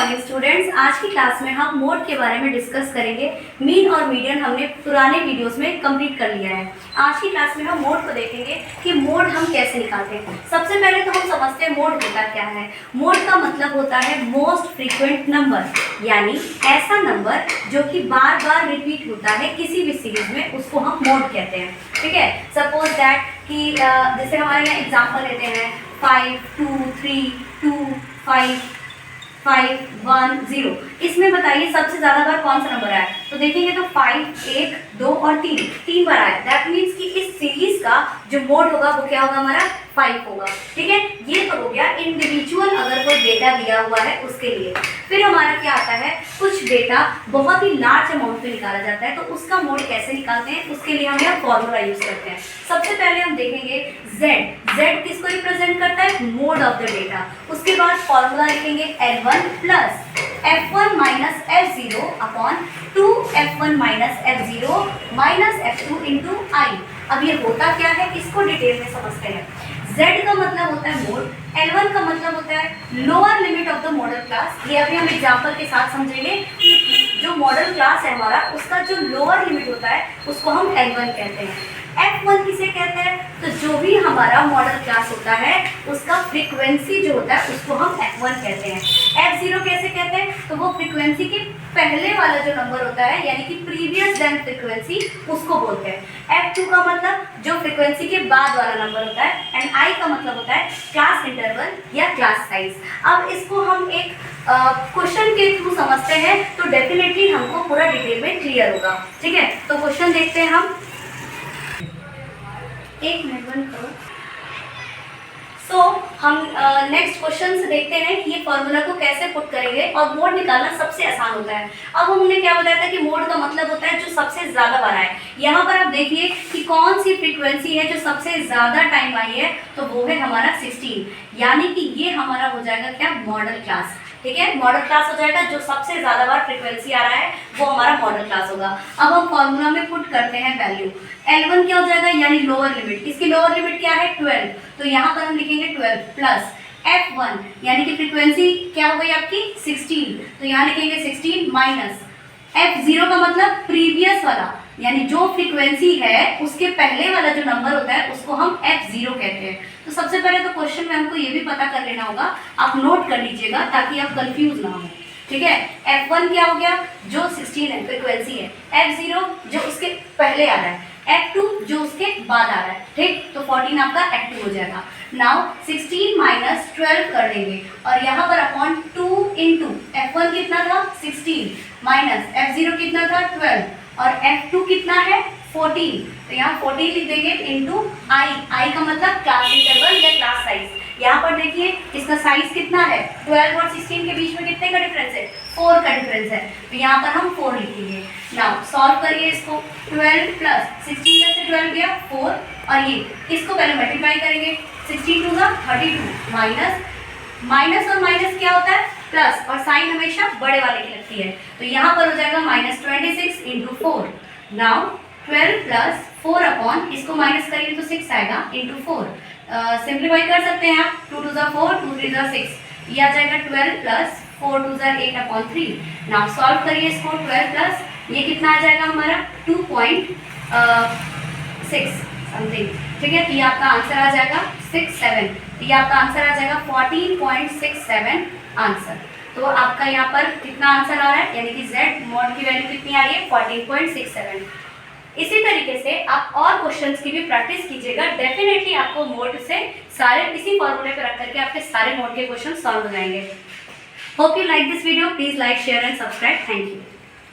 Morning students. आज की class में हम मोड के बारे में डिस्कस करेंगे। मीन और मीडियन हमने पुराने वीडियोस में कंप्लीट कर लिया है। आज की क्लास में हम मोड को देखेंगे कि मोड हम कैसे निकालते हैं। सबसे पहले तो हम समझते हैं मोड होता क्या है। मोड का मतलब होता है मोस्ट फ्रीक्वेंट नंबर, यानी ऐसा नंबर जो कि बार बार रिपीट होता है किसी भी सीरीज में, उसको हम मोड कहते हैं। ठीक है, सपोज दैट कि जैसे हमारे यहाँ एग्जाम्पल लेते हैं 5 2 3 2 5 5 1 0। इसमें बताइए सबसे ज्यादा बार कौन सा नंबर आया। तो देखेंगे तो 5 1 2 और 3 बार आया। दैट मीन्स कि इस सीरीज का जो मोड होगा वो क्या होगा, हमारा 5 होगा। ठीक है, ये तो हो गया इंडिविजुअल अगर कोई डेटा दिया हुआ है उसके लिए। फिर हमारा क्या आता है, कुछ डेटा बहुत ही लार्ज अमाउंट पे निकाला जाता है, तो उसका मोड कैसे निकालते हैं, उसके लिए हम यहाँ फॉर्मूला यूज करते हैं। सबसे पहले हम देखेंगे Z किसको रिप्रेजेंट करता है, मोड ऑफ द डेटा। उसके बाद फॉर्मूला लिखेंगे L1 plus F1 minus F0 upon 2F1 minus F0 minus F2 into I. अब ये होता क्या है, इसको डिटेल में समझते हैं। Z का मतलब होता है मोड, L1 का मतलब होता है lower limit of the model class. ये अभी हम एग्जांपल के साथ समझेंगे कि जो मॉडल क्लास है हमारा, उसका जो लोअर लिमिट होता है उसको हम L1 कहते हैं। F1 किसे कहते हैं, तो जो भी हमारा मॉडल क्लास होता है उसका फ्रीक्वेंसी जो होता है उसको हम F1 कहते हैं। F0 कैसे कहते हैं, तो वो फ्रीक्वेंसी के पहले वाला जो नंबर होता है, यानी कि प्रीवियस देन फ्रीक्वेंसी, उसको बोलते हैं। F2 का मतलब जो फ्रीक्वेंसी के बाद वाला नंबर होता है, एंड I का मतलब होता है क्लास इंटरवल या क्लास साइज। अब इसको हम एक क्वेश्चन के थ्रू समझते हैं तो डेफिनेटली हमको पूरा डिटेल में क्लियर होगा। ठीक है, तो क्वेश्चन देखते हैं हम। एक मिनट बंद करो। सो हम नेक्स्ट क्वेश्चन से देखते हैं कि ये फॉर्मूला को कैसे पुट करेंगे, और मोड निकालना सबसे आसान होता है। अब हमने क्या बताया था कि मोड का मतलब होता है जो सबसे ज्यादा बार आए। यहाँ पर आप देखिए कि कौन सी फ्रीक्वेंसी है जो सबसे ज्यादा टाइम आई है, तो वो है हमारा 16, यानी कि ये हमारा हो जाएगा क्या, मॉडल क्लास। ठीक है, मॉडल क्लास हो जाएगा, जो सबसे ज्यादा बार फ्रीक्वेंसी आ रहा है वो हमारा मॉडल क्लास होगा। अब हम फॉर्मूला में पुट करते हैं वैल्यू। L1 क्या हो जाएगा, यानी लोअर लिमिट। इसकी लोअर लिमिट क्या है, 12, तो यहाँ पर हम लिखेंगे 12 प्लस F1 यानी कि फ्रीक्वेंसी क्या हो गई आपकी 16, तो यहाँ लिखेंगे 16 माइनस F0 का मतलब प्रीवियस वाला, यानी जो फ्रीक्वेंसी है उसके पहले वाला जो नंबर होता है उसको हम F0 कहते हैं। तो सबसे पहले तो क्वेश्चन में हमको ये भी पता कर लेना होगा, आप नोट कर लीजिएगा ताकि आप कंफ्यूज ना हो। ठीक है, F1 क्या हो गया, जो 16 है फ्रीक्वेंसी है, F0 जो उसके पहले आ रहा है, F2 जो उसके बाद आ रहा है। ठीक, तो 14 आपका F2 हो जाएगा। नाउ 16 माइनस 12 कर देंगे, और यहाँ पर अपॉन 2 इंटू F1 कितना था 16 माइनस F0 कितना था 12 और F2 कितना है 14, तो यहाँ 14 लिख देंगे इंटू आई का मतलब क्लास इंटरवल या क्लास साइज। यहाँ पर देखिए इसका साइज कितना है, 12 और 16 के बीच में कितने का डिफरेंस है, 4 का डिफरेंस है, तो यहाँ पर हम 4 लिखेंगे। नाउ सॉल्व करिए इसको। 12 प्लस 16 में से 12 गया 4, और ये इसको पहले मल्टीप्लाई करेंगे, 16 2 32 माइनस और माइनस क्या होता है, प्लस, और साइन हमेशा बड़े वाले की लगती है, तो यहाँ पर हो जाएगा minus 26 into 4। Now 12 plus 4 upon, इसको माइनस करेंगे तो 6 आएगा इंटू 4। सिंप्लीफाई कर सकते हैं आप, 2 2 4 2 3 6, ये आ जाएगा 12 प्लस 4 2 8 अपॉन 3। नाउ सॉल्व करिए इसको। 12 प्लस ये कितना आ जाएगा हमारा 2.6 समथिंग। ठीक है, तो ये आपका आंसर आ जाएगा 67, तो ये आपका आंसर आ जाएगा 14.67 आंसर। तो आपका यहाँ पर कितना आंसर आ रहा है, यानी कि Z मोड की वैल्यू कितनी आ रही है 14.67। इसी तरीके से आप और क्वेश्चंस की भी प्रैक्टिस कीजिएगा, डेफिनेटली आपको मोड से सारे इसी फॉर्मूले पे रख करके आपके सारे मोड के क्वेश्चन सॉल्व हो जाएंगे। Hope you like this video, please like share and subscribe. Thank you.